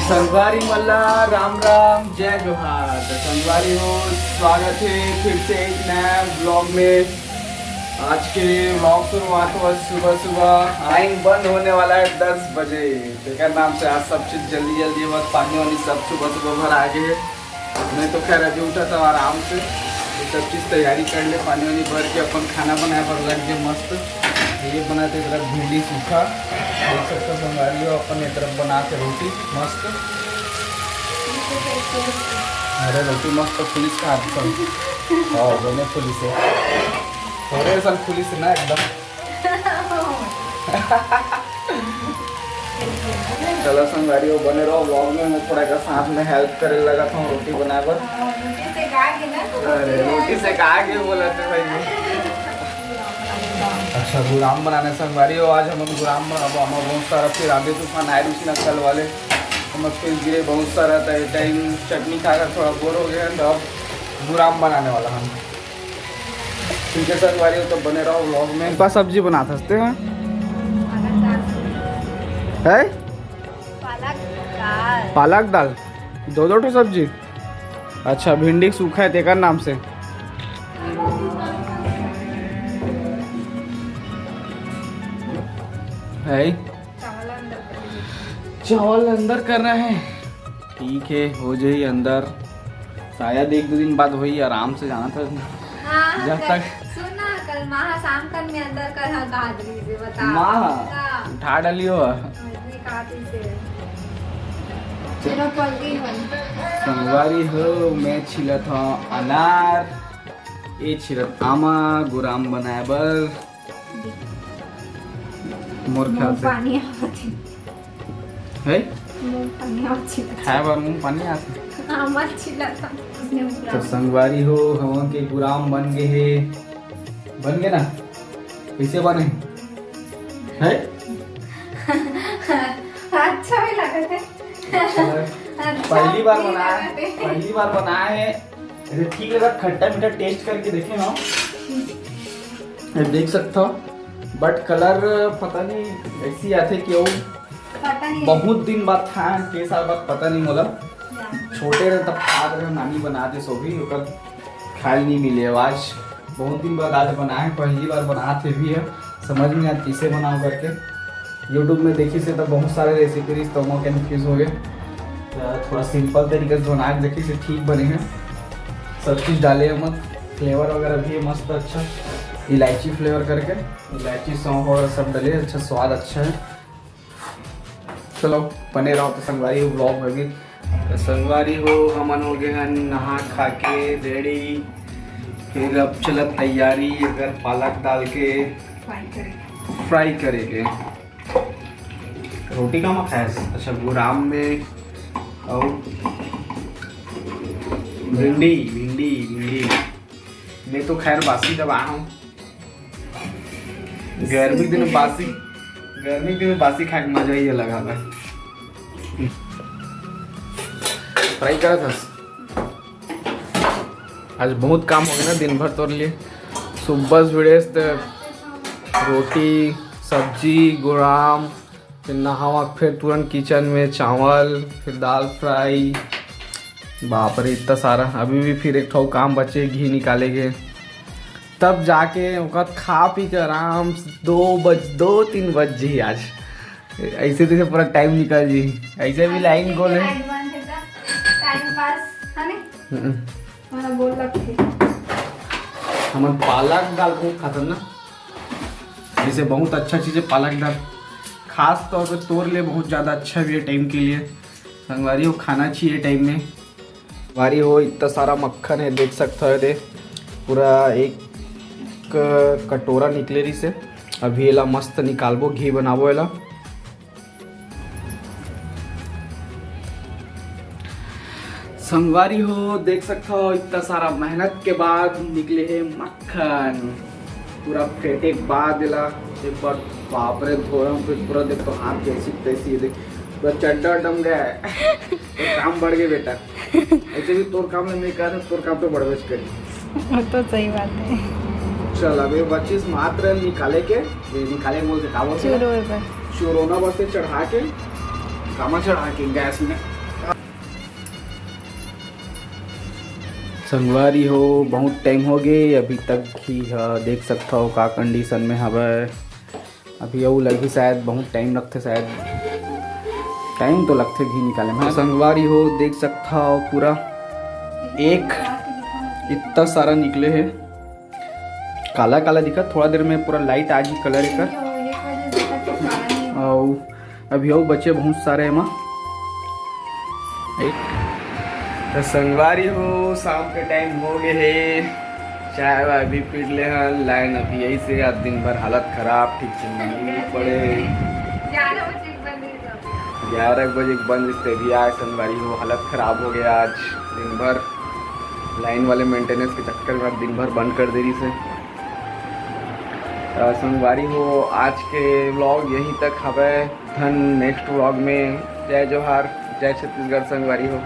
संगवारी मल्ला राम राम जय जोहार। तो संगवारी हो, स्वागत है फिर से एक नया ब्लॉग में। आज के ब्लॉग शुरुआत हुआ सुबह सुबह, आइन बंद होने वाला है 10 बजे। देखकर नाम से आज सब चीज़ जल्दी जल्दी बस पानी वानी सब सुबह सुबह भर आ गए। मैं तो खैर अभी उठा था आराम से, तो सब चीज़ तैयारी कर ले, पानी वानी भर के अपन खाना बनाया पर लग गए मस्त। ये बनाते तरफ भिंडी सूखा, देख सकते हो संगवारी हो, अपन एक तरफ बना के रोटी मस्त। अरे रोटी मस्त पुलिस का हाथ पर हाँ बने पुलिस है थोड़े सन पुलिस ना एकदम। चलो संगवारी हो, बने रहो ब्लॉग में। मैं थोड़ा का साथ में हेल्प करे लगा था रोटी बनाए पर। अरे रोटी से कहा के बोला थे भाई। अच्छा गुलाम बनाने संगवारी हो, आज हम गुलाम बनाबो। हम बहुत सारा फिर आगे तूफान आए उसी नकल वाले हम फिर गिरे बहुत सारा था। टाइम चटनी खाकर थोड़ा बोर हो गया, तो अब गुलाम बनाने वाला हम। ठीक है संगवारी हो, तो बने रहो व्लॉग में। क्या सब्जी बना सकते हैं? है पालक दाल, दो ठो सब्जी। अच्छा भिंडी सूखा है तेकर नाम से। है चावल अंदर कर रहे हैं, ठीक है हो जाए अंदर। शायद 1-2 दिन बाद वही आराम से जाना था। हाँ, जब तक सुना कल माँ शाम कर में अंदर कर हाँ गादरी से बता माँ उठा डाली हो। संगवारी हो, मैं छिला था अनार, ये छिलत आमा गुराम बनाए बर मोर ख्याल से पानी है पानी खाए बार मुँह पानी आते। तो तो संगवारी हो, हम के गुलाम बन गए है। बन गए ना? कैसे बने है? अच्छा भी लगा थे। पहली बार बनाया है। ऐसे ठीक लगा, खट्टा मीठा टेस्ट करके देखे ना, ये देख सकते हो। बट कलर पता नहीं ऐसी आते क्यों, बहुत दिन बाद खाए, कई साल बाद पता नहीं। मतलब छोटे रहे तब खाते रहे, नानी बनाते सो भी खाए नहीं मिले। आज बहुत दिन बाद आज बनाए, पहली बार बनाते भी है, समझ में आता किसे बनाओ करके। यूट्यूब में देखी से तो बहुत सारे रेसिपीज, तो मैं कन्फ्यूज हो गए। थोड़ा सिंपल तरीके से बना के देखी से ठीक बने हैं। सब चीज़ डाले हैं मत, फ्लेवर वगैरह भी है मस्त अच्छा, इलायची फ्लेवर करके, इलायची सौंफ वगैरह सब डले, अच्छा स्वाद अच्छा है। चलो बने रहो। तो संगवारी हो ब्लॉग में भी। तो संगवारी हो, हमन हो गए हैं नहा खा के रेडी। फिर अब चलत तैयारी अगर पालक डाल के फ्राई करेंगे। रोटी का मत खाए। अच्छा गुलाम में और भिंडी भिंडी भिंडी मैं तो खैर बासी दबा हूँ। गर्मी दिन बासी खा के मजा ही अलग आता है। फ्राई करा था आज, बहुत काम हो गया ना दिन भर तोड़ लिए। सुबह से रोटी सब्जी गुलाम, फिर नहावा, फिर तुरंत किचन में चावल, फिर दाल फ्राई। बाप रे इतना सारा। अभी भी फिर एक ठो काम बचे, घी निकालेंगे, तब जाके वक्त खा पी के आराम से 2-3 बज जी। आज ऐसे तैसे पूरा टाइम निकल जी। ऐसे भी लाइन गोल है। हम पालक दाल को खाता ना, जैसे बहुत अच्छा चीज़ है पालक दाल, खास तौर पे तोड़ ले बहुत ज़्यादा अच्छा भी है टाइम के लिए। संगवारी हो खाना चाहिए टाइम में। संगवारी हो इतना सारा मक्खन है, देख सकते हो, दे पूरा एक कटोरा निकले रही से। अभी एला मस्त निकालबो, घी बनाबो एला। संगवारी हो देख सकते हो, इतना सारा मेहनत के बाद निकले है मक्खन। पूरा फेंटे के बाद एला एक बार बाप रे धोरम, फिर पूरा देखो हाथ जैसी तैसी देख पूरा चड्डा डम गया है। तो काम बढ़ गए बेटा। ऐसे भी तोर काम में नहीं कर, तोर काम पे बढ़वेश करी। तो सही बात है। चल अब ये 25 मात्र निकाले के, ये निकाले बोलते कावो चोरोना बस से चढ़ा के कामा चढ़ा के गैस में। संगवारी हो बहुत टाइम हो गए अभी तक ही देख सकता हो का कंडीशन में हवे। अभी वो लगी शायद बहुत टाइम लगते, शायद टाइम तो लगते घी निकाले में। संगवारी हो देख सकता हो पूरा एक इतना सारा निकले है, काला काला दिखा, थोड़ा देर में पूरा लाइट आ गई कलर का। और अभी वो बचे बहुत सारे एमा एक तो संगवारी हो शाम के टाइम हो गए है, चाय वाय भी पी ले हैं। लाइन अभी यही से आज दिन भर हालत खराब, ठीक से नींद पड़े 11 बजे बंद से भी आए। संगवारी हो हालत खराब हो गया आज दिन भर, लाइन वाले मेंटेनेंस के चक्कर में दिन भर बंद कर दे रही से। संगवारी हो आज के व्लॉग यहीं तक हवे। धन नेक्स्ट व्लॉग में। जय जोहार, जय छत्तीसगढ़ संगवारी हो।